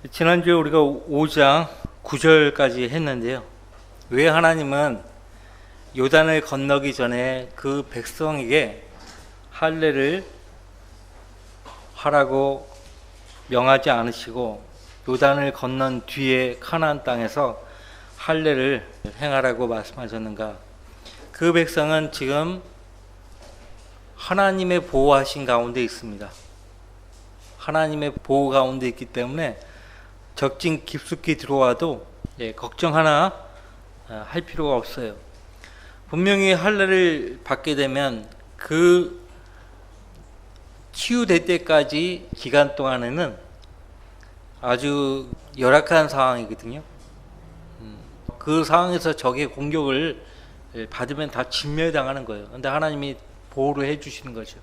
지난주에 우리가 5장 9절까지 했는데요. 왜 하나님은 요단을 건너기 전에 그 백성에게 할례를 하라고 명하지 않으시고 요단을 건넌 뒤에 가나안 땅에서 할례를 행하라고 말씀하셨는가? 그 백성은 지금 하나님의 보호하신 가운데 있습니다. 하나님의 보호 가운데 있기 때문에 적진 깊숙이 들어와도 걱정 하나 할 필요가 없어요. 분명히 할례를 받게 되면 그 치유될 때까지 기간 동안에는 아주 열악한 상황이거든요. 그 상황에서 적의 공격을 받으면 다 진멸당하는 거예요. 그런데 하나님이 보호를 해주시는 거죠.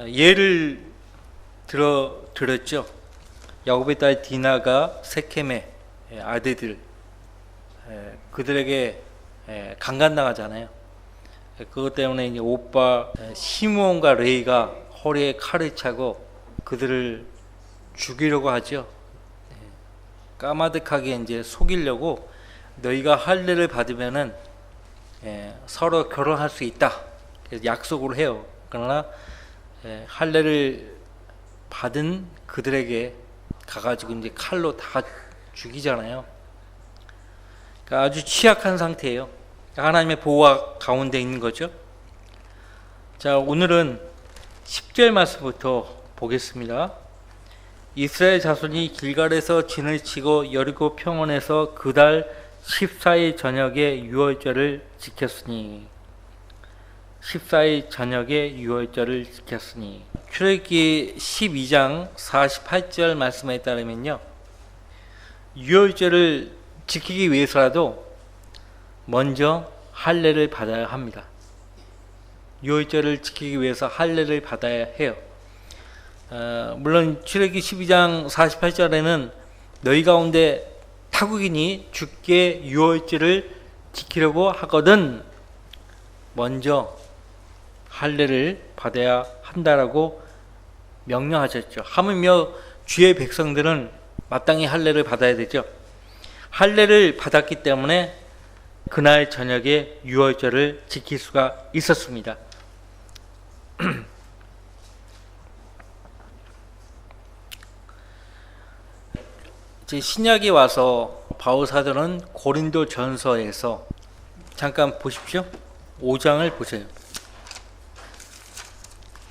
예를 들었죠. 야곱의 딸 디나가 세켐의 아들들 그들에게 강간당하잖아요. 그것 때문에 이제 오빠 시므온과 레이가 허리에 칼을 차고 그들을 죽이려고 하죠. 까마득하게 이제 속이려고 너희가 할례를 받으면은 서로 결혼할 수 있다. 그래서 약속을 해요. 그러나 할례를 받은 그들에게 가가지고 이제 칼로 다 죽이잖아요. 그러니까 아주 취약한 상태예요. 하나님의 보호와 가운데 있는 거죠. 자, 오늘은 10절 말씀부터 보겠습니다. 이스라엘 자손이 길갈에서 진을 치고 여리고 평원에서 그달 14일 저녁에 유월절을 지켰으니 14일 저녁에 유월절을 지켰으니 출애굽기 12장 48절 말씀에 따르면요, 유월절을 지키기 위해서라도 먼저 할례를 받아야 합니다. 유월절을 지키기 위해서 할례를 받아야 해요. 물론 출애굽기 12장 48절에는 너희 가운데 타국인이 주께 유월절을 지키려고 하거든 먼저 할례를 받아야 한다라고 명령하셨죠. 하물며 주의 백성들은 마땅히 할례를 받아야 되죠. 할례를 받았기 때문에 그날 저녁에 유월절을 지킬 수가 있었습니다. 이제 신약에 와서 바울 사도는 고린도 전서에서 잠깐 보십시오. 5장을 보세요.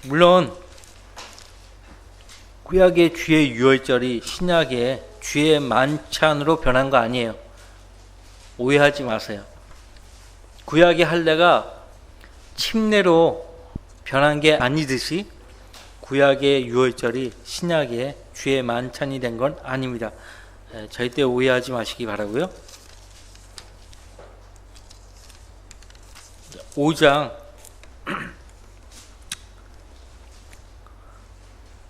물론 구약의 주의 유월절이 신약의 주의 만찬으로 변한 거 아니에요. 오해하지 마세요. 구약의 할례가 침례로 변한 게 아니듯이 구약의 유월절이 신약의 주의 만찬이 된 건 아닙니다. 절대 오해하지 마시기 바라고요. 5장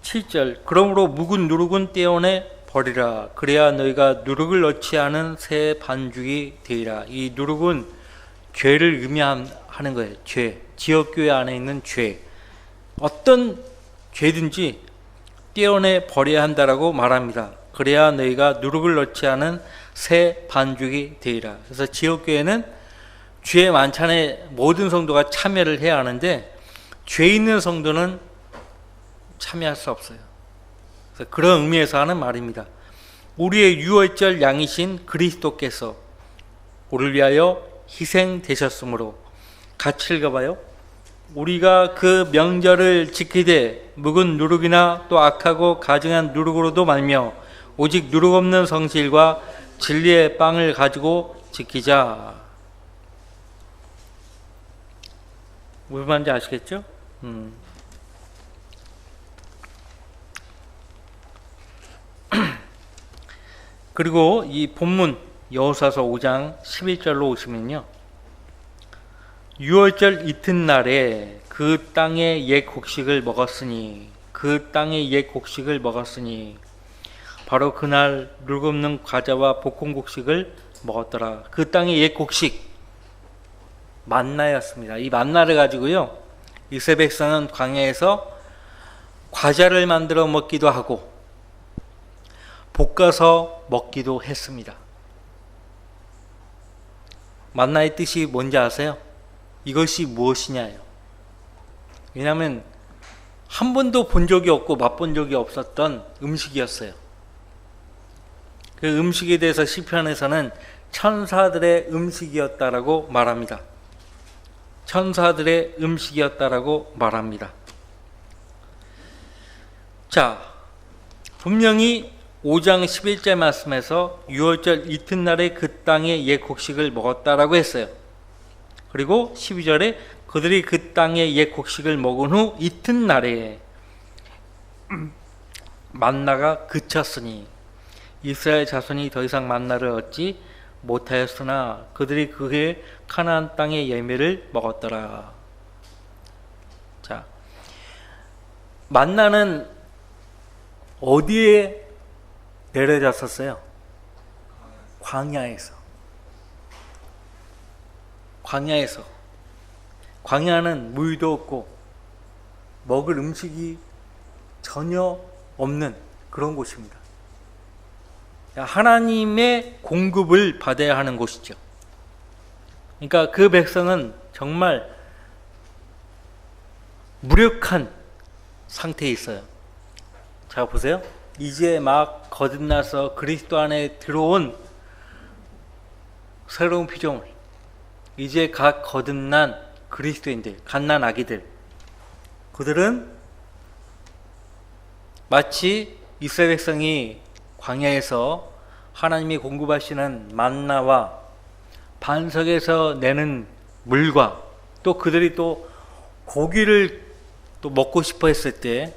7절 그러므로 묵은 누룩은 떼어내 버리라. 그래야 너희가 누룩을 넣지 않은 새 반죽이 되리라. 이 누룩은 죄를 의미하는 거예요. 죄. 지역교회 안에 있는 죄. 어떤 죄든지 떼어내 버려야 한다라고 말합니다. 그래야 너희가 누룩을 넣지 않은 새 반죽이 되리라. 그래서 지역교회는 주의 만찬에 모든 성도가 참여를 해야 하는데 죄 있는 성도는 참여할 수 없어요. 그래서 그런 의미에서 하는 말입니다. 우리의 유월절 양이신 그리스도께서 우리를 위하여 희생되셨으므로 같이 읽어봐요. 우리가 그 명절을 지키되 묵은 누룩이나 또 악하고 가증한 누룩으로도 말며 오직 누룩 없는 성실과 진리의 빵을 가지고 지키자. 무슨 말인지 아시겠죠? 그리고 이 본문 여호수아서 5장 11절로 오시면요, 유월절 이튿날에 그 땅의 옛 곡식을 먹었으니 그 땅의 옛 곡식을 먹었으니 바로 그날 누룩 없는 과자와 볶은 곡식을 먹었더라. 그 땅의 옛 곡식 만나였습니다. 이 만나를 가지고요, 이스라엘 백성은 광야에서 과자를 만들어 먹기도 하고 볶아서 먹기도 했습니다. 만나의 뜻이 뭔지 아세요? 이것이 무엇이냐예요. 왜냐하면 한 번도 본 적이 없고 맛본 적이 없었던 음식이었어요. 그 음식에 대해서 시편에서는 천사들의 음식이었다라고 말합니다. 천사들의 음식이었다라고 말합니다. 자, 분명히 5장 11절 말씀에서 유월절 이튿날에 그 땅의 옛 곡식을 먹었다라고 했어요. 그리고 12절에 그들이 그 땅의 옛 곡식을 먹은 후 이튿날에 만나가 그쳤으니 이스라엘 자손이 더 이상 만나를 얻지 못하였으나 그들이 그의 가나안 땅의 열매를 먹었더라. 자, 만나는 어디에 내려졌었어요? 광야에서. 광야는 물도 없고 먹을 음식이 전혀 없는 그런 곳입니다. 하나님의 공급을 받아야 하는 곳이죠. 그러니까 그 백성은 정말 무력한 상태에 있어요. 자, 보세요. 이제 막 거듭나서 그리스도 안에 들어온 새로운 피조물, 이제 각 거듭난 그리스도인들, 갓난 아기들, 그들은 마치 이스라엘 백성이 광야에서 하나님이 공급하시는 만나와 반석에서 내는 물과 또 그들이 또 고기를 또 먹고 싶어 했을 때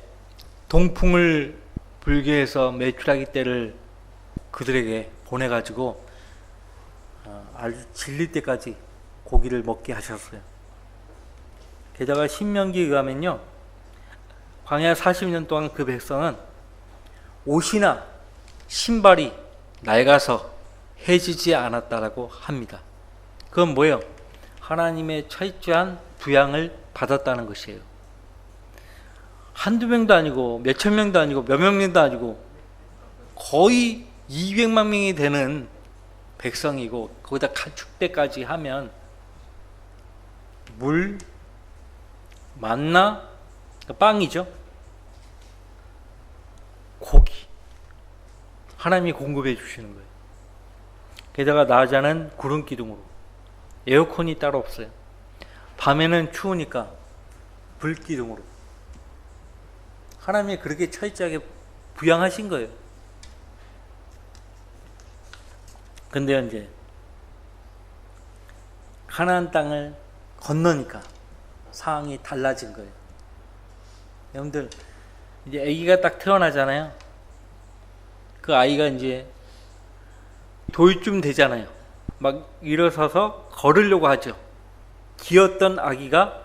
동풍을 불게 해서 메추라기 떼를 그들에게 보내가지고 아주 질릴 때까지 고기를 먹게 하셨어요. 게다가 신명기에 의하면요, 광야 40년 동안 그 백성은 옷이나 신발이 낡아서 해지지 않았다라고 합니다. 그건 뭐예요? 하나님의 철저한 부양을 받았다는 것이에요. 한두 명도 아니고 몇천 명도 아니고 몇몇 명도 아니고 거의 200만 명이 되는 백성이고 거기다 가축대까지 하면 물, 만나, 빵이죠. 고기. 하나님이 공급해 주시는 거예요. 게다가 낮에는 구름 기둥으로. 에어컨이 따로 없어요. 밤에는 추우니까 불 기둥으로. 하나님이 그렇게 철저하게 부양하신 거예요. 근데 이제 가나안 땅을 건너니까 상황이 달라진 거예요. 여러분들 이제 아기가 딱 태어나잖아요. 그 아이가 이제 돌쯤 되잖아요. 막 일어서서 걸으려고 하죠. 기었던 아기가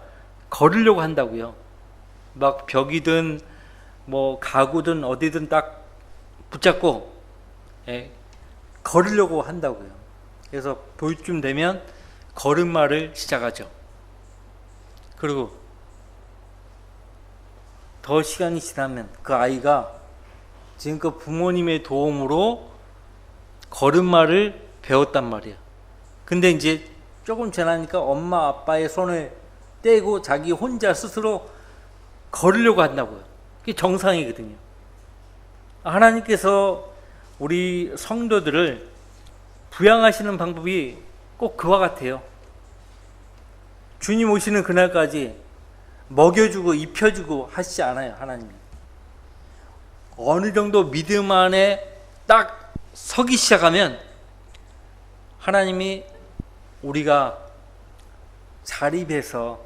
걸으려고 한다고요. 막 벽이든 뭐 가구든 어디든 딱 붙잡고 걸으려고 한다고요. 그래서 돌쯤 되면 걸음마를 시작하죠. 그리고 더 시간이 지나면 그 아이가 지금껏 부모님의 도움으로 걸음마를 배웠단 말이야. 근데 이제 조금 지나니까 엄마 아빠의 손을 떼고 자기 혼자 스스로 걸으려고 한다고요. 그게 정상이거든요. 하나님께서 우리 성도들을 부양하시는 방법이 꼭 그와 같아요. 주님 오시는 그날까지 먹여주고 입혀주고 하시지 않아요. 하나님이 어느 정도 믿음 안에 딱 서기 시작하면 하나님이 우리가 자립해서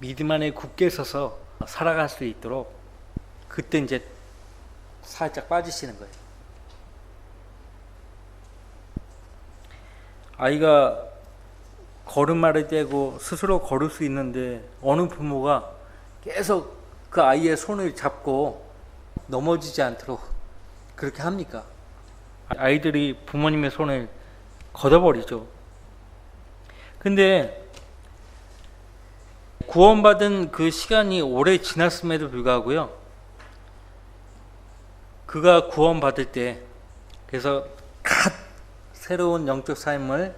믿음 안에 굳게 서서 살아갈 수 있도록 그때 이제 살짝 빠지시는 거예요. 아이가 걸음마를 떼고 스스로 걸을 수 있는데 어느 부모가 계속 그 아이의 손을 잡고 넘어지지 않도록 그렇게 합니까? 아이들이 부모님의 손을 걷어버리죠. 근데 구원받은 그 시간이 오래 지났음에도 불구하고요, 그 그가 구원받을 때, 그래서 갓 새로운 영적 삶을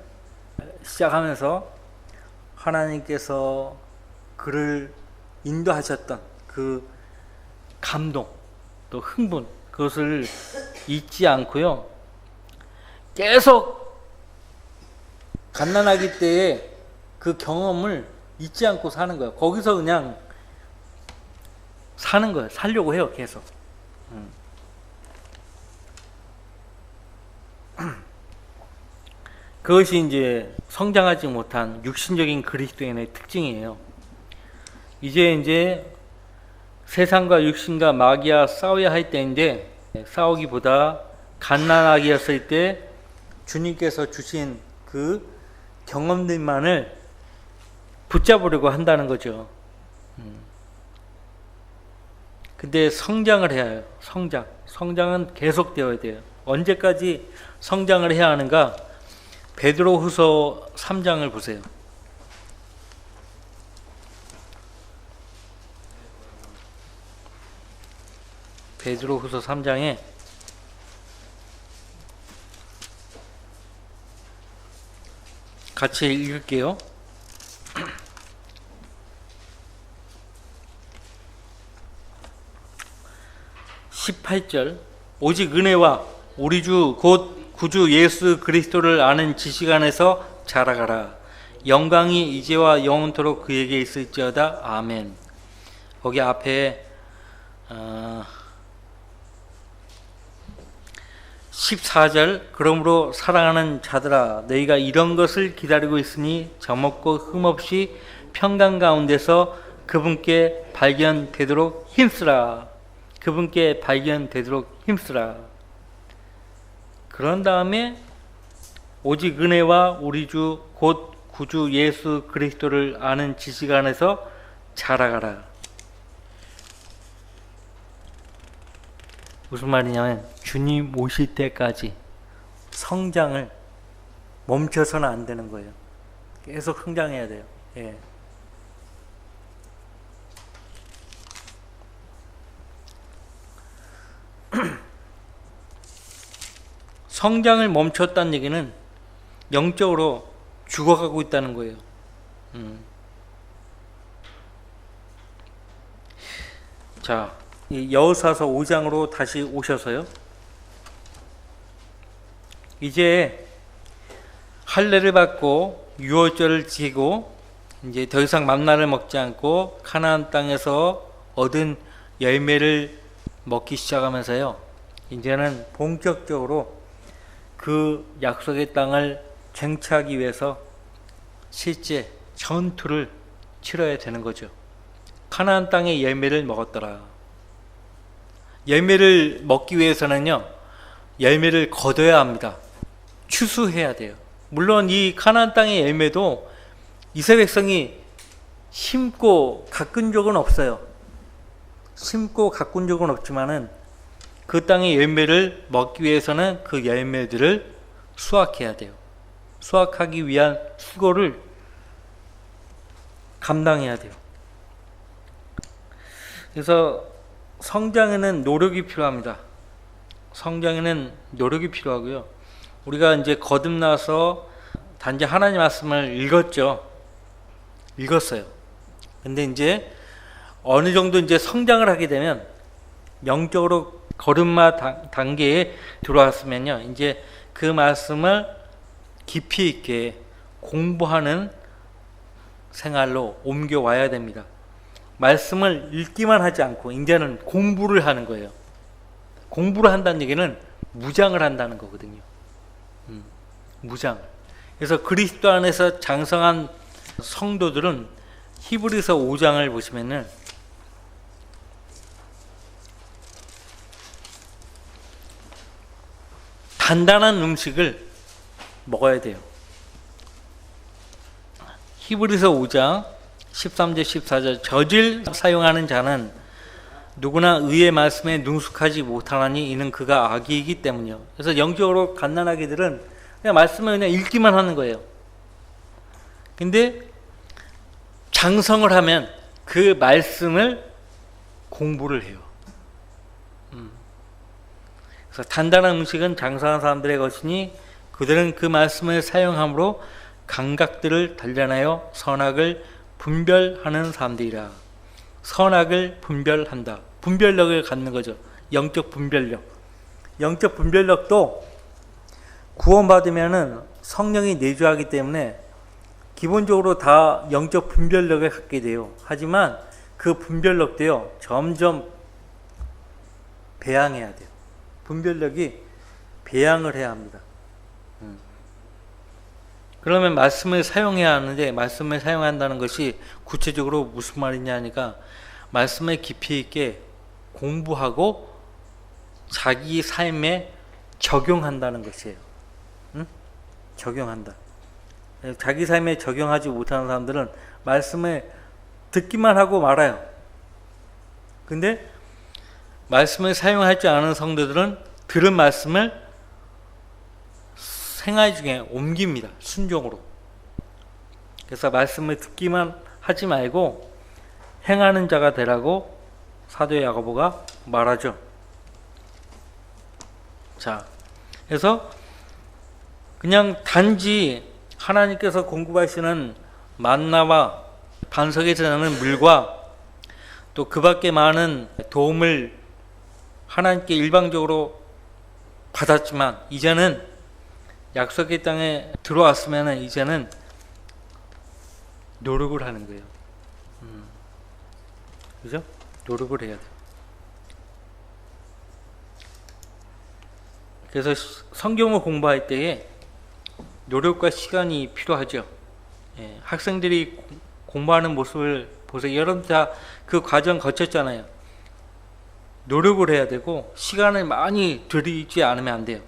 시작하면서 하나님께서 그를 인도하셨던 그 감동, 또 흥분, 그것을 잊지 않고요, 계속 갓난아기 때의 그 경험을 잊지 않고 사는 거예요. 거기서 그냥 사는 거예요. 살려고 해요, 계속. 그것이 이제 성장하지 못한 육신적인 그리스도인의 특징이에요. 이제 세상과 육신과 마귀와 싸워야 할 때인데, 싸우기보다 갓난아기였을 때 주님께서 주신 그 경험들만을 붙잡으려고 한다는 거죠. 근데 성장을 해야 해요. 성장은 계속되어야 돼요. 언제까지 성장을 해야 하는가? 베드로후서 3장을 보세요. 베드로후서 3장에 같이 읽을게요. 18절, 오직 은혜와 우리 주 곧 구주 예수 그리스도를 아는 지식 안에서 자라가라. 영광이 이제와 영원토록 그에게 있을지어다. 아멘. 거기 앞에 14절, 그러므로 사랑하는 자들아, 너희가 이런 것을 기다리고 있으니 저먹고 흠없이 평강 가운데서 그분께 발견되도록 힘쓰라. 그분께 발견되도록 힘쓰라. 그런 다음에 오직 은혜와 우리 주 곧 구주 예수 그리스도를 아는 지식 안에서 자라가라. 무슨 말이냐면 주님 오실 때까지 성장을 멈춰서는 안 되는 거예요. 계속 성장해야 돼요. 예. 성장을 멈췄다는 얘기는 영적으로 죽어가고 있다는 거예요. 자, 이 여호사서 5장으로 다시 오셔서요. 이제 할례를 받고 유월절을 지키고 이제 더 이상 만나를 먹지 않고 가나안 땅에서 얻은 열매를 먹기 시작하면서요. 이제는 본격적으로 그 약속의 땅을 쟁취하기 위해서 실제 전투를 치러야 되는 거죠. 가나안 땅의 열매를 먹었더라. 열매를 먹기 위해서는요, 열매를 거둬야 합니다. 추수해야 돼요. 물론 이 가나안 땅의 열매도 이스라엘 백성이 심고 가꾼 적은 없어요. 심고 가꾼 적은 없지만은 그 땅의 열매를 먹기 위해서는 그 열매들을 수확해야 돼요. 수확하기 위한 수고를 감당해야 돼요. 그래서 성장에는 노력이 필요합니다. 성장에는 노력이 필요하고요. 우리가 이제 거듭나서 단지 하나님 말씀을 읽었어요. 근데 이제 어느 정도 이제 성장을 하게 되면 영적으로 걸음마 단계에 들어왔으면요, 이제 그 말씀을 깊이 있게 공부하는 생활로 옮겨와야 됩니다. 말씀을 읽기만 하지 않고 이제는 공부를 하는 거예요. 공부를 한다는 얘기는 무장을 한다는 거거든요. 무장. 그래서 그리스도 안에서 장성한 성도들은 히브리서 5장을 보시면은 단단한 음식을 먹어야 돼요. 히브리서 5장 13절 14절, 저질 사용하는 자는 누구나 의의 말씀에 능숙하지 못하나니 이는 그가 악이기 때문이요. 그래서 영적으로 갓난아기들은 그냥 말씀을 그냥 읽기만 하는 거예요. 근데 장성을 하면 그 말씀을 공부를 해요. 그래서 단단한 음식은 장성한 사람들의 것이니 그들은 그 말씀을 사용함으로 감각들을 단련하여 선악을 분별하는 사람들이라. 선악을 분별한다. 분별력을 갖는 거죠. 영적 분별력. 영적 분별력도 구원받으면은 성령이 내주하기 때문에 기본적으로 다 영적 분별력을 갖게 돼요. 하지만 그 분별력도요, 점점 배양해야 돼요. 분별력이 배양을 해야 합니다. 그러면 말씀을 사용해야 하는데, 말씀을 사용한다는 것이 구체적으로 무슨 말이냐 하니까, 말씀을 깊이 있게 공부하고 자기 삶에 적용한다는 것이에요. 적용한다. 자기 삶에 적용하지 못하는 사람들은 말씀을 듣기만 하고 말아요. 근데 말씀을 사용할 줄 아는 성도들은 들은 말씀을 생활 중에 옮깁니다. 순종으로. 그래서 말씀을 듣기만 하지 말고 행하는 자가 되라고 사도 야고보가 말하죠. 자, 그래서 그냥 단지 하나님께서 공급하시는 만나와 반석에서 나는 물과 또 그 밖에 많은 도움을 하나님께 일방적으로 받았지만, 이제는 약속의 땅에 들어왔으면 이제는 노력을 하는 거예요. 그죠? 노력을 해야 돼요. 그래서 성경을 공부할 때에 노력과 시간이 필요하죠. 예, 학생들이 공부하는 모습을 보세요. 여러분 다 그 과정 거쳤잖아요. 노력을 해야 되고 시간을 많이 들이지 않으면 안 돼요.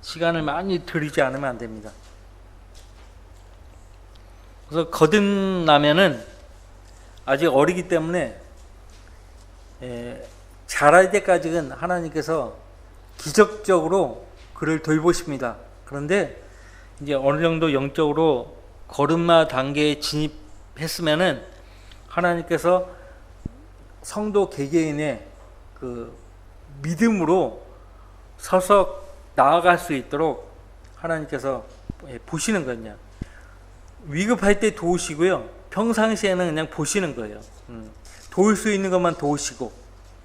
시간을 많이 들이지 않으면 안 됩니다. 그래서 거듭나면은 아직 어리기 때문에 자랄 때까지는 하나님께서 기적적으로 그를 돌보십니다. 그런데 이제 어느 정도 영적으로 걸음마 단계에 진입했으면은 하나님께서 성도 개개인의 그 믿음으로 서서 나아갈 수 있도록 하나님께서 보시는 거냐. 위급할 때 도우시고요. 평상시에는 그냥 보시는 거예요. 도울 수 있는 것만 도우시고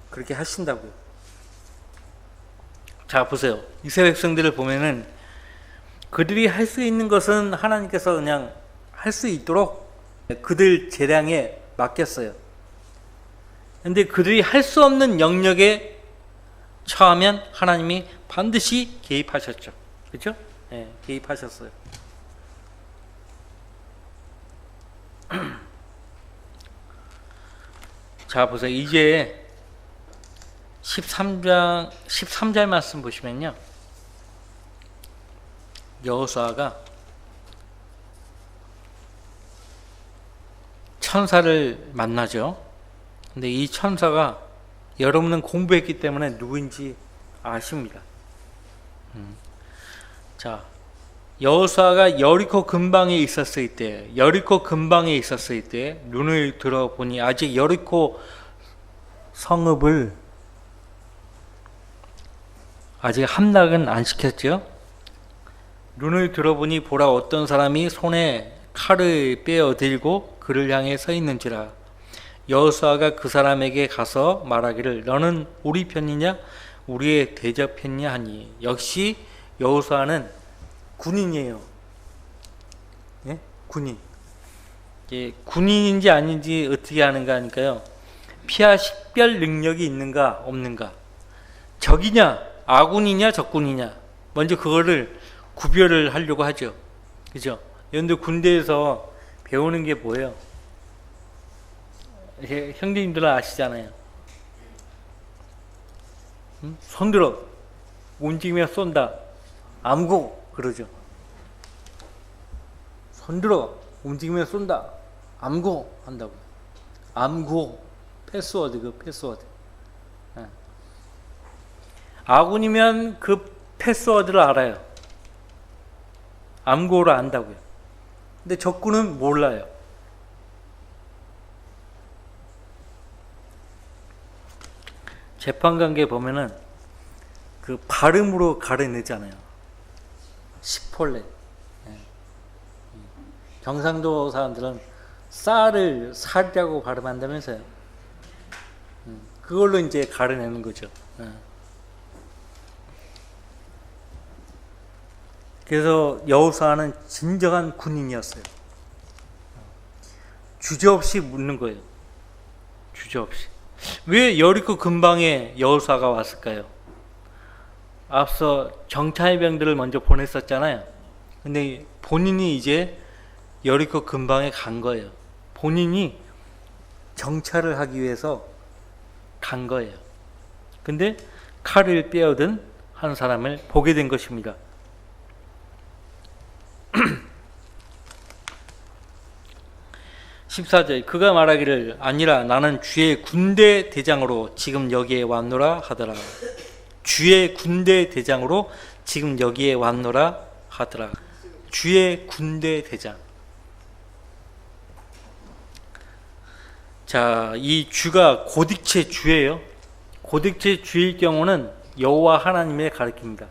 그렇게 하신다고요. 자, 보세요. 이스라엘 백성들을 보면은 그들이 할 수 있는 것은 하나님께서 그냥 할 수 있도록 그들 재량에 맡겼어요. 근데 그들이 할 수 없는 영역에 처하면 하나님이 반드시 개입하셨죠. 그렇죠? 네, 개입하셨어요. 자, 보세요. 이제 13절 말씀 보시면요. 여호수아가 천사를 만나죠. 근데 이 천사가 여러분은 공부했기 때문에 누구인지 아십니다. 자, 여호수아가 여리코 근방에 있었을 때, 눈을 들어보니 아직 여리코 성읍을 아직 함락은 안 시켰죠. 눈을 들어보니 보라, 어떤 사람이 손에 칼을 빼어 들고 그를 향해 서 있는지라. 여호수아가 그 사람에게 가서 말하기를, 너는 우리 편이냐 우리의 대적 편이냐 하니. 역시 여호수아는 군인이에요. 예? 군인. 예, 군인인지 아닌지 어떻게 하는가 하니까요, 피하 식별 능력이 있는가 없는가, 적이냐 아군이냐 적군이냐, 먼저 그거를 구별을 하려고 하죠. 그죠? 여러분들 군대에서 배우는 게 뭐예요? 형제님들은 아시잖아요. 손 들어, 움직이면 쏜다, 암고 그러죠. 손 들어, 움직이면 쏜다, 암고 한다고. 암고, 패스워드, 그 패스워드. 아군이면 그 패스워드를 알아요. 암고를 안다고요. 근데 적군은 몰라요. 재판관계 보면은 그 발음으로 가려내잖아요. 시폴레. 예. 경상도 사람들은 쌀을 살이라고 발음한다면서요. 그걸로 이제 가려내는 거죠. 예. 그래서 여호수아는 진정한 군인이었어요. 주저없이 묻는 거예요. 주저없이. 왜 여리고 근방에 여호수아가 왔을까요? 앞서 정찰병들을 먼저 보냈었잖아요. 근데 본인이 이제 여리고 근방에 간 거예요. 본인이 정찰을 하기 위해서 간 거예요. 근데 칼을 빼어든 한 사람을 보게 된 것입니다. 14절 그가 말하기를 아니라 나는 주의 군대 대장으로 지금 여기에 왔노라 하더라. 주의 군대 대장으로 지금 여기에 왔노라 하더라. 주의 군대 대장. 자, 이 주가 고딕체 주예요. 고딕체 주일 경우는 여호와 하나님을 가리킵니다.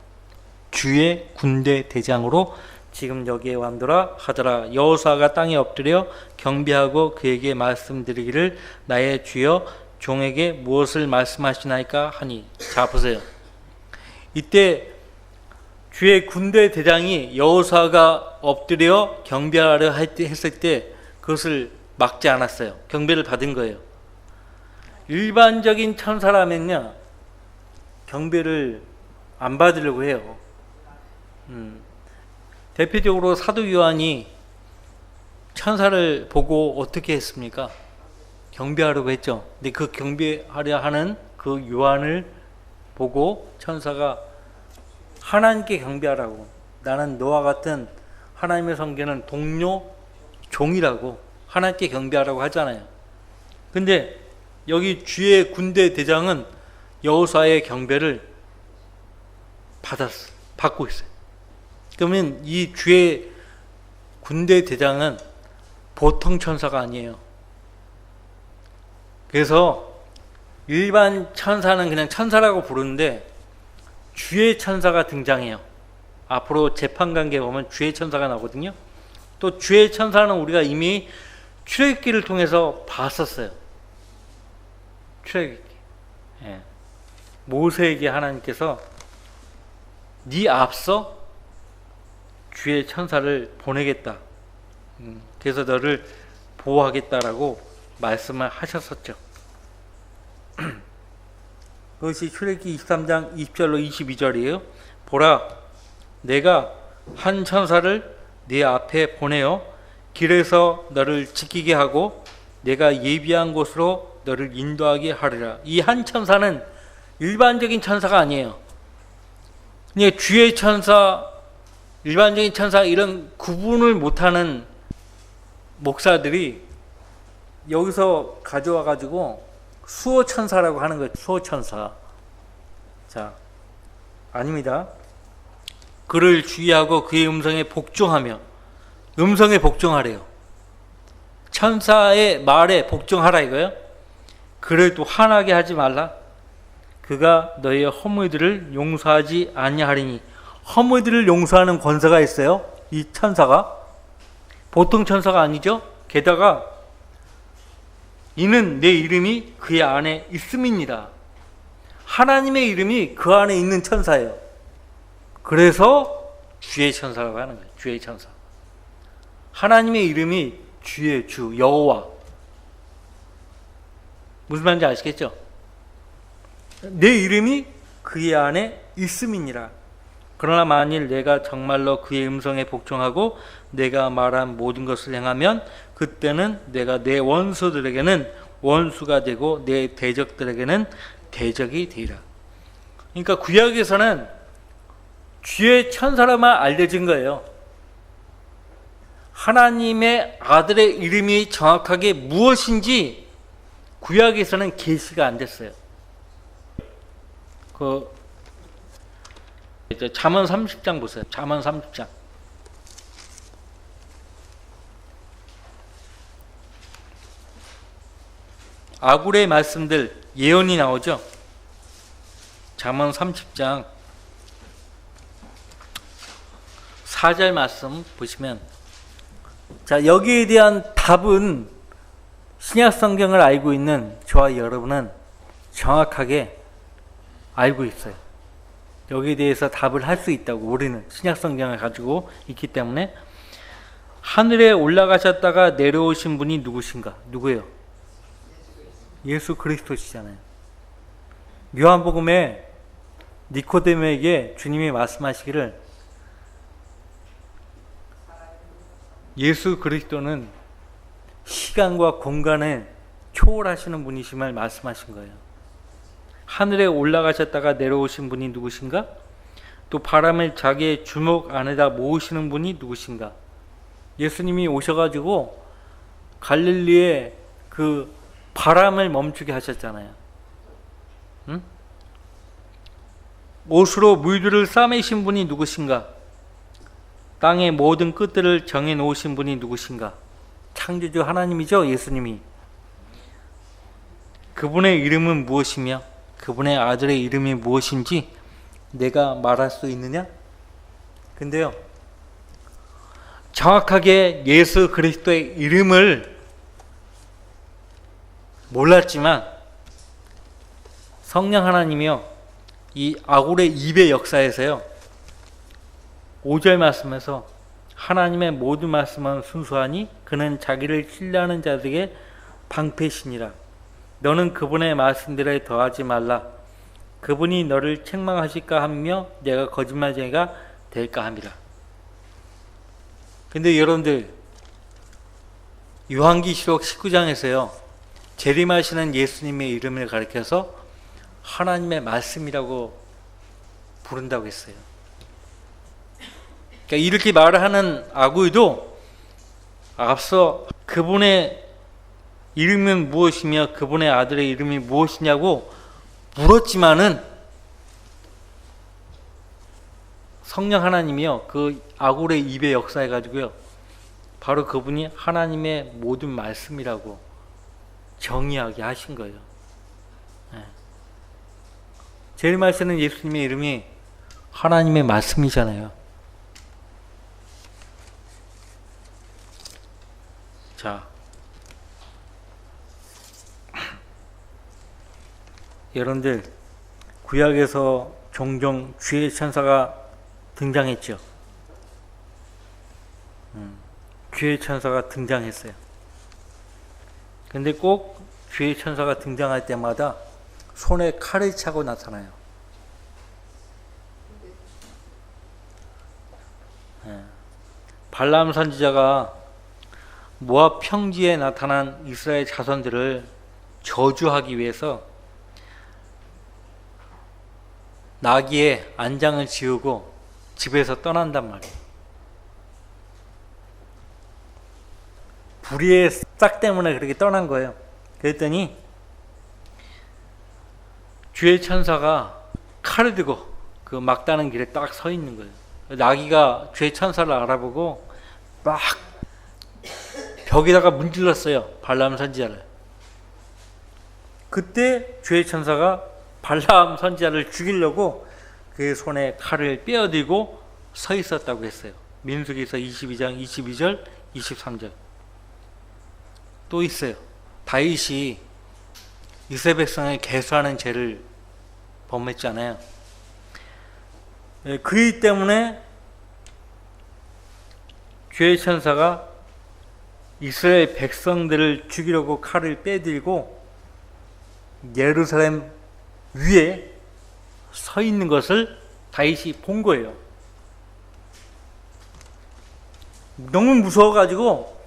주의 군대 대장으로 지금 여기에 왔노라 하더라. 여호수아가 땅에 엎드려 경배하고 그에게 말씀드리기를 나의 주여 종에게 무엇을 말씀하시나이까 하니. 자, 보세요. 이때 주의 군대 대장이 여호수아가 엎드려 경배하려 했을 때 그것을 막지 않았어요. 경배를 받은 거예요. 일반적인 천사라면요 경배를 안 받으려고 해요. 대표적으로 사도 요한이 천사를 보고 어떻게 했습니까? 경배하려고 했죠. 근데 그 경배하려 하는 그 요한을 보고 천사가 하나님께 경배하라고, 나는 너와 같은 하나님의 성전은 동료 종이라고 하나님께 경배하라고 하잖아요. 근데 여기 주의 군대 대장은 여호수아의 경배를 받고 있어요. 그러면 이 주의 군대 대장은 보통 천사가 아니에요. 그래서 일반 천사는 그냥 천사라고 부르는데 주의 천사가 등장해요. 앞으로 재판관계에 보면 주의 천사가 나오거든요. 또 주의 천사는 우리가 이미 출애굽기를 통해서 봤었어요. 출애굽기. 예. 모세에게 하나님께서 네 앞서 주의 천사를 보내겠다. 그래서 너를 보호하겠다라고 말씀을 하셨었죠. 그것이 출애굽기 23장 20절로 22절이에요. 보라, 내가 한 천사를 네 앞에 보내어 길에서 너를 지키게 하고 내가 예비한 곳으로 너를 인도하게 하리라. 이 한 천사는 일반적인 천사가 아니에요. 그냥 주의 천사, 일반적인 천사 이런 구분을 못하는 목사들이 여기서 가져와 가지고 수호천사라고 하는 거예요. 수호천사. 자, 아닙니다. 그를 주의하고 그의 음성에 복종하며, 음성에 복종하래요. 천사의 말에 복종하라 이거예요. 그를 또 화나게 하지 말라. 그가 너희의 허물들을 용서하지 아니하리니. 허물들을 용서하는 권세가 있어요. 이 천사가 보통 천사가 아니죠. 게다가 이는 내 이름이 그의 안에 있음이니라. 하나님의 이름이 그 안에 있는 천사예요. 그래서 주의 천사라고 하는 거예요. 주의 천사. 하나님의 이름이 주의 주 여호와. 무슨 말인지 아시겠죠? 내 이름이 그의 안에 있음이니라. 그러나 만일 내가 정말로 그의 음성에 복종하고 내가 말한 모든 것을 행하면 그때는 내가 내 원수들에게는 원수가 되고 내 대적들에게는 대적이 되리라. 그러니까 구약에서는 주의 천사라만 알려진 거예요. 하나님의 아들의 이름이 정확하게 무엇인지 구약에서는 계시가 안 됐어요. 잠언 30장 보세요. 잠언 30장. 아굴의 말씀들 예언이 나오죠. 잠언 30장 4절 말씀 보시면, 자, 여기에 대한 답은 신약 성경을 알고 있는 저와 여러분은 정확하게 알고 있어요. 여기에 대해서 답을 할 수 있다고, 우리는 신약 성경을 가지고 있기 때문에. 하늘에 올라가셨다가 내려오신 분이 누구신가? 누구예요? 예수 그리스도시잖아요. 요한복음에 니코데모에게 주님이 말씀하시기를, 예수 그리스도는 시간과 공간을 초월하시는 분이심을 말씀하신 거예요. 하늘에 올라가셨다가 내려오신 분이 누구신가? 또 바람을 자기의 주먹 안에다 모으시는 분이 누구신가? 예수님이 오셔가지고 갈릴리에 그 바람을 멈추게 하셨잖아요. 응? 옷으로 물들을 싸매신 분이 누구신가? 땅의 모든 끝들을 정해 놓으신 분이 누구신가? 창조주 하나님이죠, 예수님이. 그분의 이름은 무엇이며 그분의 아들의 이름이 무엇인지 내가 말할 수 있느냐? 근데요, 정확하게 예수 그리스도의 이름을 몰랐지만 성령 하나님이요, 이 아굴의 입의 역사에서요, 5절 말씀에서 하나님의 모든 말씀은 순수하니 그는 자기를 신뢰하는 자들에게 방패시니라. 너는 그분의 말씀들에 더하지 말라. 그분이 너를 책망하실까 하며 내가 거짓말쟁이가 될까 함이라. 근데 여러분들, 요한계시록 19장에서요 재림하시는 예수님의 이름을 가리켜서 하나님의 말씀이라고 부른다고 했어요. 그러니까 이렇게 말하는 아구이도 앞서 그분의 이름은 무엇이며 그분의 아들의 이름이 무엇이냐고 물었지만은 성령 하나님이요, 그 아굴의 입에 역사해 가지고요, 바로 그분이 하나님의 모든 말씀이라고 정의하게 하신 거예요. 재림하시는 예수님의 이름이 하나님의 말씀이잖아요. 자, 여러분들, 구약에서 종종 주의 천사가 등장했죠. 주의 천사가 등장했어요. 근데 꼭 주의 천사가 등장할 때마다 손에 칼을 차고 나타나요. 발람 선지자가 모압 평지에 나타난 이스라엘 자손들을 저주하기 위해서 나귀에 안장을 지우고 집에서 떠난단 말이에요. 불의의 싹 때문에 그렇게 떠난 거예요. 그랬더니 주의 천사가 칼을 들고 그 막다른 길에 딱 서 있는 거예요. 나귀가 주의 천사를 알아보고 막 벽에다가 문질렀어요, 발람 선지자를. 그때 주의 천사가 발람 선지자를 죽이려고 그 손에 칼을 빼어들고 서 있었다고 했어요. 민수기서 22장 22절 23절. 또 있어요. 다윗이 이스라엘 백성을 계수하는 죄를 범했잖아요. 그 일 때문에 주의 천사가 이스라엘 백성들을 죽이려고 칼을 빼들고 예루살렘 위에 서 있는 것을 다윗이 본 거예요. 너무 무서워가지고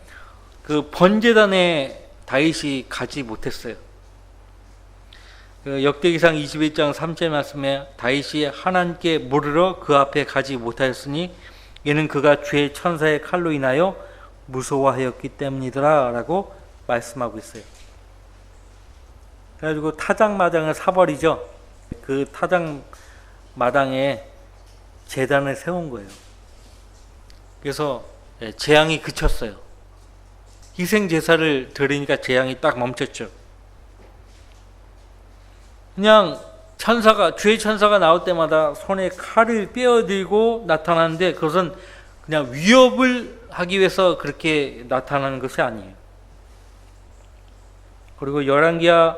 그 번제단에 다윗이 가지 못했어요. 그 역대기상 21장 3절 말씀에 다윗이 하나님께 물으러 그 앞에 가지 못하였으니 이는 그가 주의 천사의 칼로 인하여 무서워하였기 때문이더라 라고 말씀하고 있어요. 그래가지고 타작마당을 사버리죠. 그 타작마당에 제단을 세운 거예요. 그래서 재앙이 그쳤어요. 희생제사를 드리니까 재앙이 딱 멈췄죠. 그냥 주의 천사가 나올 때마다 손에 칼을 빼어들고 나타나는데 그것은 그냥 위협을 하기 위해서 그렇게 나타나는 것이 아니에요. 그리고 열왕기하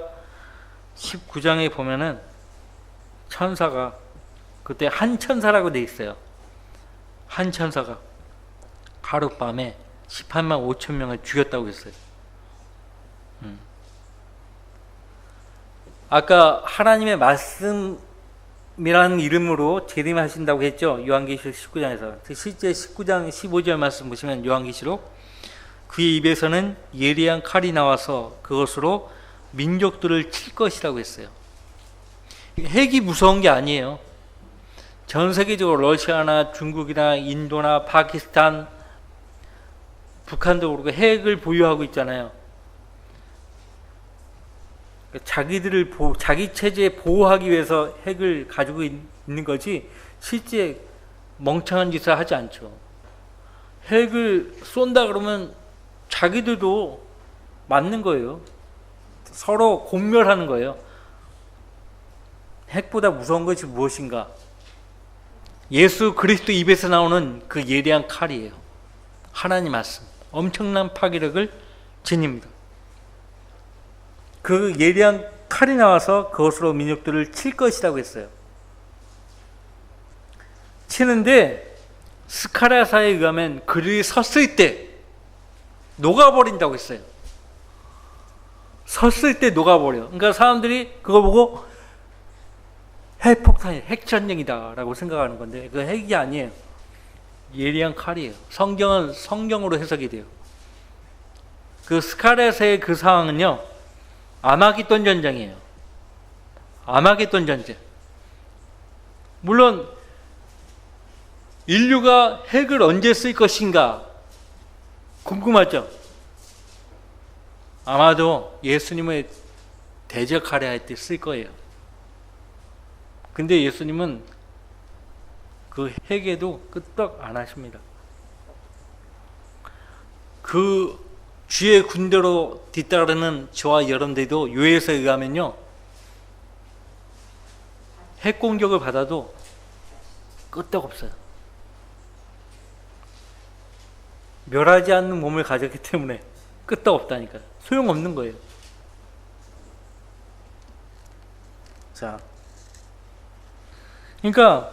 19장에 보면은 천사가, 그때 한 천사라고 돼 있어요. 한 천사가 하룻밤에 18만 5천 명을 죽였다고 했어요. 아까 하나님의 말씀이라는 이름으로 재림하신다고 했죠. 요한계시록 19장에서. 실제 19장 15절 말씀 보시면 요한계시록, 그의 입에서는 예리한 칼이 나와서 그것으로 민족들을 칠 것이라고 했어요. 핵이 무서운 게 아니에요. 전 세계적으로 러시아나 중국이나 인도나 파키스탄, 북한도 그렇고 핵을 보유하고 있잖아요. 자기들을 자기 체제 보호하기 위해서 핵을 가지고 있는 거지 실제 멍청한 짓을 하지 않죠. 핵을 쏜다 그러면 자기들도 맞는 거예요. 서로 공멸하는 거예요. 핵보다 무서운 것이 무엇인가? 예수 그리스도 입에서 나오는 그 예리한 칼이에요. 하나님 말씀, 엄청난 파괴력을 지닙니다. 그 예리한 칼이 나와서 그것으로 민족들을 칠 것이라고 했어요. 치는데 스가랴사에 의하면 그들이 섰을 때 녹아버린다고 했어요. 섰을 때 녹아버려. 그러니까 사람들이 그거 보고 핵폭탄이, 핵전쟁이다 라고 생각하는 건데 그 핵이 아니에요. 예리한 칼이에요. 성경은 성경으로 해석이 돼요. 그 스가랴사의 그 상황은요, 아마겟돈 전쟁이에요. 아마겟돈 전쟁. 물론 인류가 핵을 언제 쓸 것인가 궁금하죠? 아마도 예수님을 대적하려 할 때 쓸 거예요. 근데 예수님은 그 핵에도 끄떡 안 하십니다. 그 주의 군대로 뒤따르는 저와 여러분들도 요에서에 의하면요, 핵 공격을 받아도 끄떡 없어요. 멸하지 않는 몸을 가졌기 때문에 끄떡 없다니까요. 소용없는 거예요. 자, 그러니까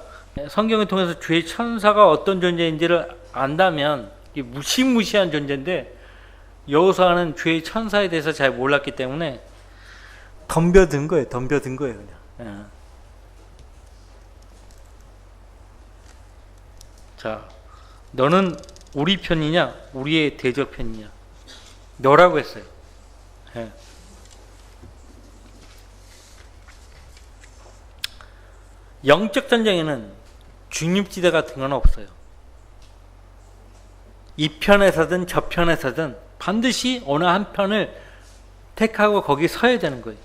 성경을 통해서 주의 천사가 어떤 존재인지를 안다면 이게 무시무시한 존재인데 여호수아는 주의 천사에 대해서 잘 몰랐기 때문에 덤벼든 거예요. 덤벼든 거예요, 그냥. 예. 자, 너는 우리 편이냐, 우리의 대적 편이냐, 너라고 했어요. 예. 영적 전쟁에는 중립지대 같은 건 없어요. 이 편에서든 저 편에서든 반드시 어느 한 편을 택하고 거기 서야 되는 거예요.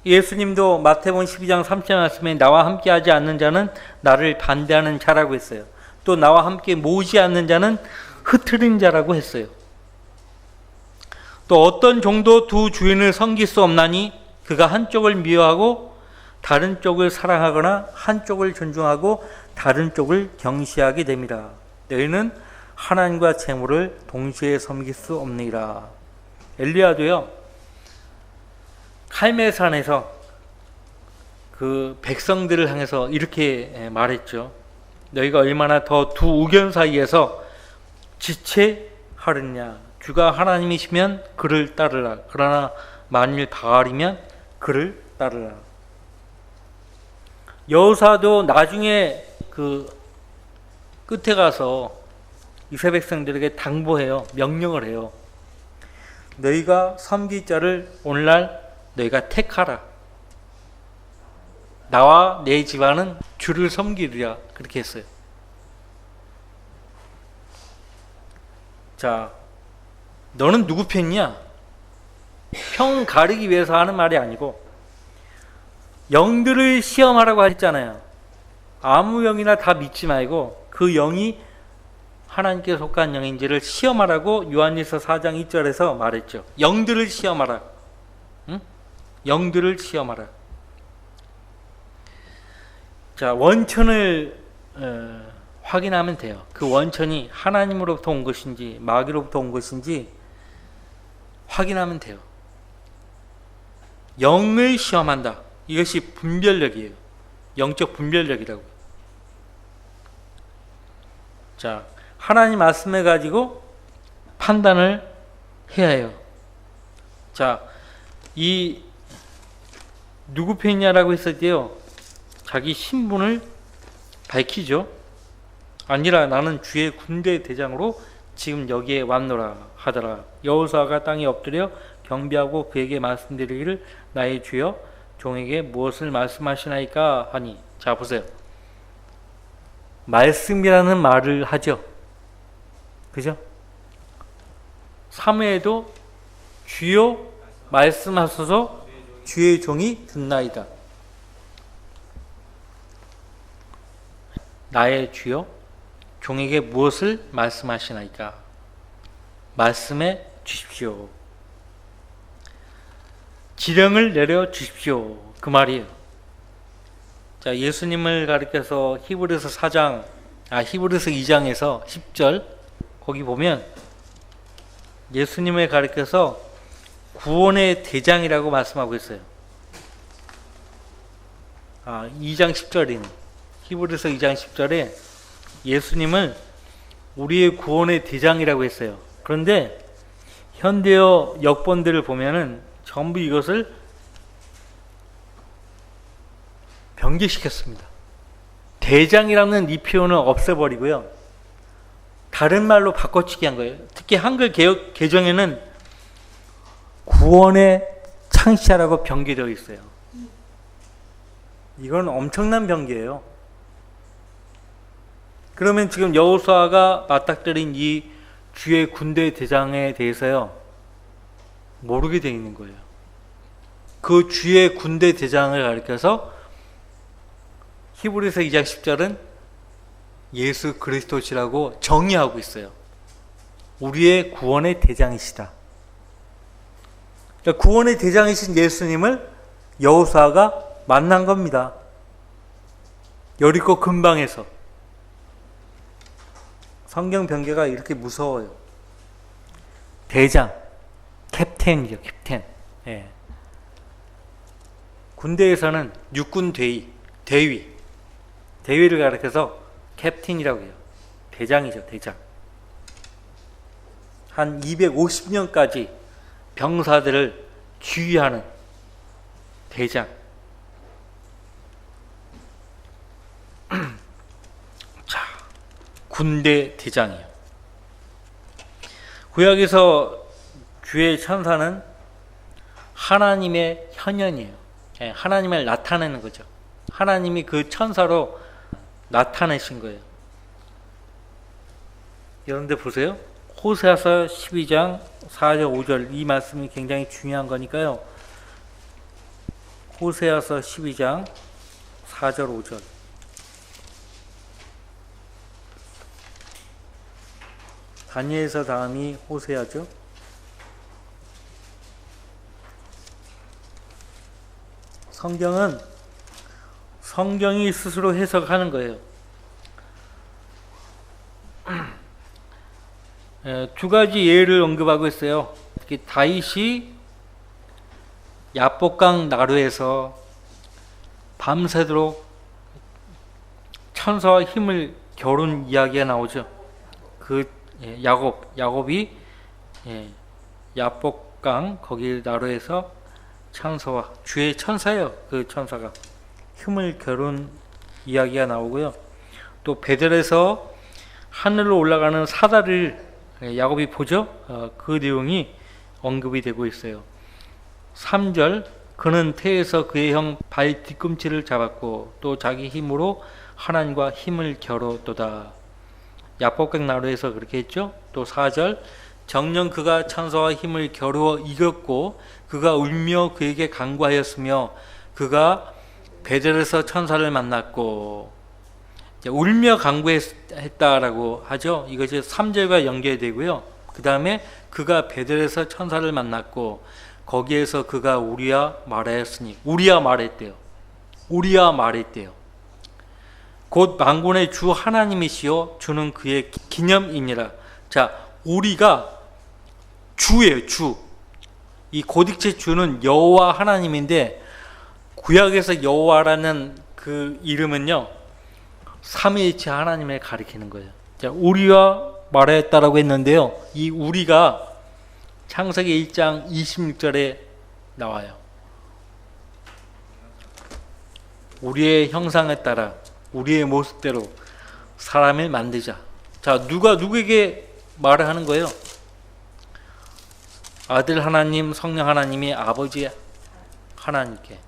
예수님도 마태복음 12장 3절 말씀에 나와 함께 하지 않는 자는 나를 반대하는 자라고 했어요. 또 나와 함께 모으지 않는 자는 흩트린 자라고 했어요. 또 어떤 종도 두 주인을 섬길 수 없나니 그가 한쪽을 미워하고 다른 쪽을 사랑하거나 한쪽을 존중하고 다른 쪽을 경시하게 됩니다. 너희는 하나님과 재물을 동시에 섬길 수 없느니라. 엘리야도요, 칼멜산에서 그 백성들을 향해서 이렇게 말했죠. 너희가 얼마나 더 두 의견 사이에서 지체하느냐. 주가 하나님이시면 그를 따르라. 그러나 만일 바알이면 그를 따르라. 여호사도 나중에 그 끝에 가서 이스라엘 백성들에게 당부해요. 명령을 해요. 너희가 섬길 자를 오늘날 너희가 택하라. 나와 내 집안은 주를 섬기리라. 그렇게 했어요. 자, 너는 누구 편이냐? 편 가르기 위해서 하는 말이 아니고 영들을 시험하라고 했잖아요. 아무 영이나 다 믿지 말고 그 영이 하나님께 속한 영인지를 시험하라고 요한일서 4장 2절에서 말했죠. 영들을 시험하라. 응? 영들을 시험하라. 자, 원천을 확인하면 돼요. 그 원천이 하나님으로부터 온 것인지 마귀로부터 온 것인지 확인하면 돼요. 영을 시험한다. 이것이 분별력이에요. 영적 분별력이라고. 자, 하나님 말씀을 가지고 판단을 해야 해요. 자, 이 누구 편이냐라고 했을 때요, 자기 신분을 밝히죠. 아니라 나는 주의 군대 대장으로 지금 여기에 왔노라 하더라. 여호수아가 땅에 엎드려 경배하고 그에게 말씀드리기를 나의 주여 종에게 무엇을 말씀하시나이까 하니. 자, 보세요. 말씀이라는 말을 하죠. 그죠? 사무엘도 주여 말씀하소서 주의 종이 듣나이다. 나의 주여 종에게 무엇을 말씀하시나이까. 말씀해 주십시오. 지령을 내려 주십시오. 그 말이에요. 자, 예수님을 가리켜서 히브리서 2장에서 10절 거기 보면 예수님을 가리켜서 구원의 대장이라고 말씀하고 있어요. 2장 10절이네. 히브리서 2장 10절에 예수님을 우리의 구원의 대장이라고 했어요. 그런데 현대어 역본들을 보면은 전부 이것을 변개시켰습니다. 대장이라는 이 표현을 없애버리고요, 다른 말로 바꿔치기 한 거예요. 특히 한글 개역 개정에는 구원의 창시자라고 변개되어 있어요. 이건 엄청난 변개예요. 그러면 지금 여호수아가 맞닥뜨린 이 주의 군대 대장에 대해서요, 모르게 되어 있는 거예요. 그 주의 군대 대장을 가리켜서 히브리서 2장 10절은 예수 그리스도시라고 정의하고 있어요. 우리의 구원의 대장이시다. 그러니까 구원의 대장이신 예수님을 여호수아가 만난 겁니다. 여리고 근방에서. 성경 변개가 이렇게 무서워요. 대장, 캡텐이죠, 캡텐. 예. 군대에서는 육군 대위를 가리켜서 캡틴이라고 해요. 대장이죠, 대장. 한 250년까지 병사들을 지휘하는 대장. 자, 군대 대장이에요. 구약에서 주의 천사는 하나님의 현현이에요. 하나님을 나타내는 거죠. 하나님이 그 천사로 나타내신 거예요. 여러분들 보세요. 호세아서 12장 4절 5절 이 말씀이 굉장히 중요한 거니까요. 호세아서 12장 4절 5절 다니엘서 다음이 호세아죠. 성경이 스스로 해석하는 거예요. 두 가지 예를 언급하고 있어요. 특히 다윗이 야복강 나루에서 밤새도록 천사와 힘을 겨룬 이야기가 나오죠. 그 야곱이 야복강 거기 나루에서 천사와 주의 천사예요. 그 천사가 힘을 겨룬 이야기가 나오고요. 또 베델에서 하늘로 올라가는 사다를 야곱이 보죠. 그 내용이 언급이 되고 있어요. 3절 그는 태에서 그의 형 발 뒤꿈치를 잡았고 또 자기 힘으로 하나님과 힘을 겨루었도다. 야복강 나루에서 그렇게 했죠. 또 4절 정녕 그가 천사와 힘을 겨루어 이겼고 그가 울며 그에게 간구하였으며 그가 베델에서 천사를 만났고. 울며 간구했다라고 하죠. 이것이 3절과 연결되고요. 그 다음에 그가 베델에서 천사를 만났고 거기에서 그가 우리와 말하였으니. 우리와 말했대요. 곧 만군의 주 하나님이시요 주는 그의 기념이니라. 자, 우리가 주예요. 주. 이 고딕체 주는 여호와 하나님인데, 구약에서 여호와라는 그 이름은요 삼위일체 하나님을 가리키는 거예요. 자, 우리가 말했다라고 했는데요, 이 우리가 창세기 1장 26절에 나와요. 우리의 형상에 따라 우리의 모습대로 사람을 만들자. 자, 누가 누구에게 말을 하는 거예요? 아들 하나님, 성령 하나님이 아버지 하나님께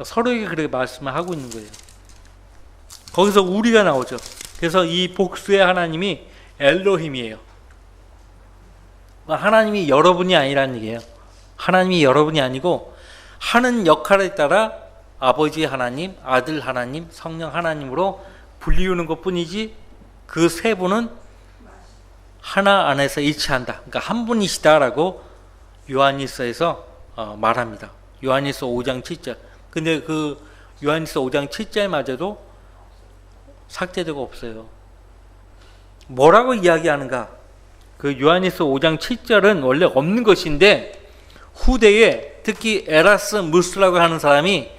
서로에게 그렇게 말씀을 하고 있는 거예요. 거기서 우리가 나오죠. 그래서 이 복수의 하나님이 엘로힘이에요. 하나님이 여러분이 아니라는 얘기예요. 하나님이 여러분이 아니고 하는 역할에 따라 아버지 하나님, 아들 하나님, 성령 하나님으로 불리우는 것 뿐이지 그 세 분은 하나 안에서 일치한다. 그러니까 한 분이시다라고 요한일서에서 말합니다. 요한일서 5장 7절. 근데 그 요한일서 5장 7절마저도 삭제되고 없어요. 뭐라고 이야기하는가? 그 요한일서 5장 7절은 원래 없는 것인데 후대에 특히 에라스무스라고 하는 사람이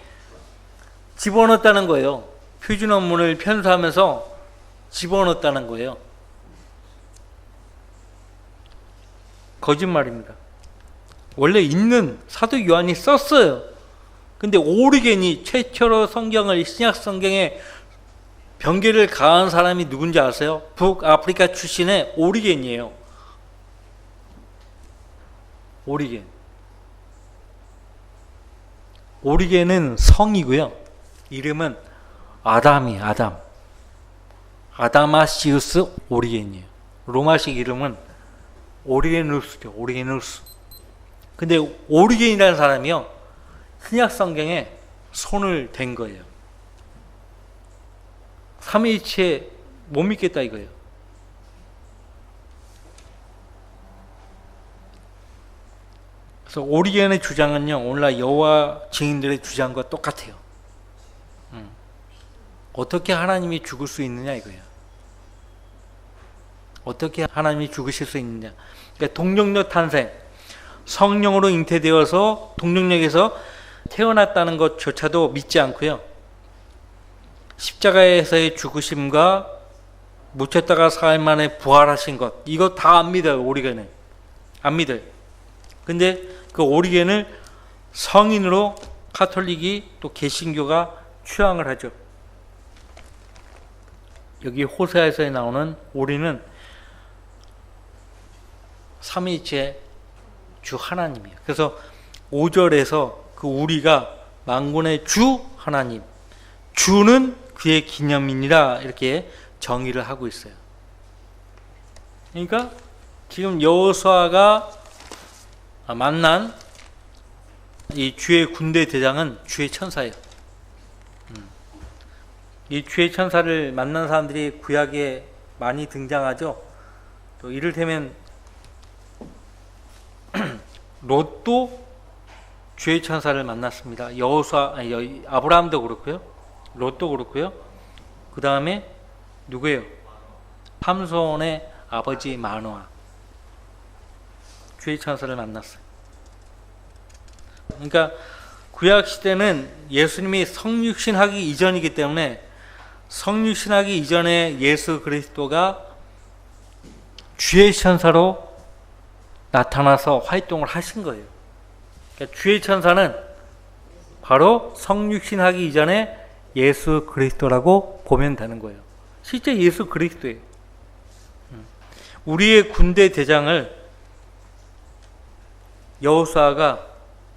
집어넣었다는 거예요. 표준어문을 편수하면서 집어넣었다는 거예요. 거짓말입니다. 원래 있는 사도 요한이 썼어요. 근데 오리겐이 최초로 성경을 신약 성경에 변개를 가한 사람이 누군지 아세요? 북아프리카 출신의 오리겐이에요. 오리겐. 오리겐은 성이고요. 이름은 아담이에요. 아담. 아다마시우스 오리겐이에요. 로마식 이름은 오리게누스죠. 오리게누스. 근데 오리겐이라는 사람이요, 신약 성경에 손을 댄 거예요. 삼위일체 못 믿겠다 이거예요. 그래서 오리겐의 주장은요, 오늘날 여호와 증인들의 주장과 똑같아요. 어떻게 하나님이 죽을 수 있느냐 이거예요. 어떻게 하나님이 죽으실 수 있느냐. 그러니까 동정력 탄생, 성령으로 잉태되어서 동정력에서 태어났다는 것조차도 믿지 않고요, 십자가에서의 죽으심과 묻혔다가 사흘 만에 부활하신 것, 이거 다 안 믿어요. 오리겐은 안 믿어요. 근데 그 오리겐을 성인으로 카톨릭이 또 개신교가 추앙을 하죠. 여기 호세아에서 나오는 우리는 삼위일체 주 하나님이에요. 그래서 5절에서 그 우리가 만군의 주 하나님, 주는 그의 기념이니라 이렇게 정의를 하고 있어요. 그러니까 지금 여호수아가 만난 이 주의 군대 대장은 주의 천사예요. 이 주의 천사를 만난 사람들이 구약에 많이 등장하죠. 또 이를테면 롯도 주의 천사를 만났습니다. 아브라함도 그렇고요, 롯도 그렇고요. 그 다음에 누구예요? 삼손의 아버지 마노아, 주의 천사를 만났어요. 그러니까 구약 시대는 예수님이 성육신하기 이전이기 때문에 성육신하기 이전에 예수 그리스도가 주의 천사로 나타나서 활동을 하신 거예요. 그러니까 주의 천사는 바로 성육신하기 이전에 예수 그리스도라고 보면 되는 거예요. 실제 예수 그리스도예요. 우리의 군대 대장을 여호수아가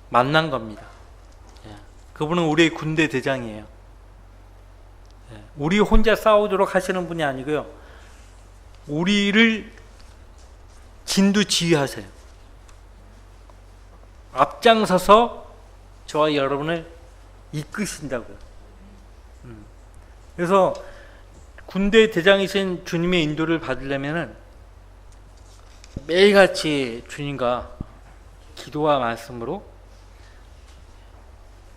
만난 겁니다. 그분은 우리의 군대 대장이에요. 우리 혼자 싸우도록 하시는 분이 아니고요, 우리를 진두지휘하세요. 앞장서서 저와 여러분을 이끄신다고요. 그래서 군대 대장이신 주님의 인도를 받으려면 매일같이 주님과 기도와 말씀으로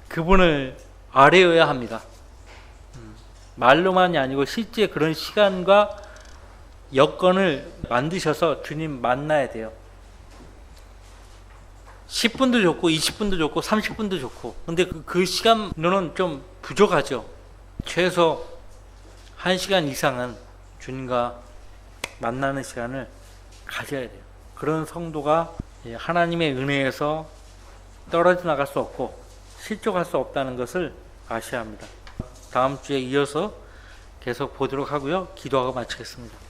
그분을 아뢰어야 합니다. 말로만이 아니고 실제 그런 시간과 여건을 만드셔서 주님 만나야 돼요. 10분도 좋고 20분도 좋고 30분도 좋고, 근데 그 시간으로는 좀 부족하죠. 최소 1시간 이상은 주님과 만나는 시간을 가져야 돼요. 그런 성도가 하나님의 은혜에서 떨어져 나갈 수 없고 실족할 수 없다는 것을 아셔야 합니다. 다음 주에 이어서 계속 보도록 하고요. 기도하고 마치겠습니다.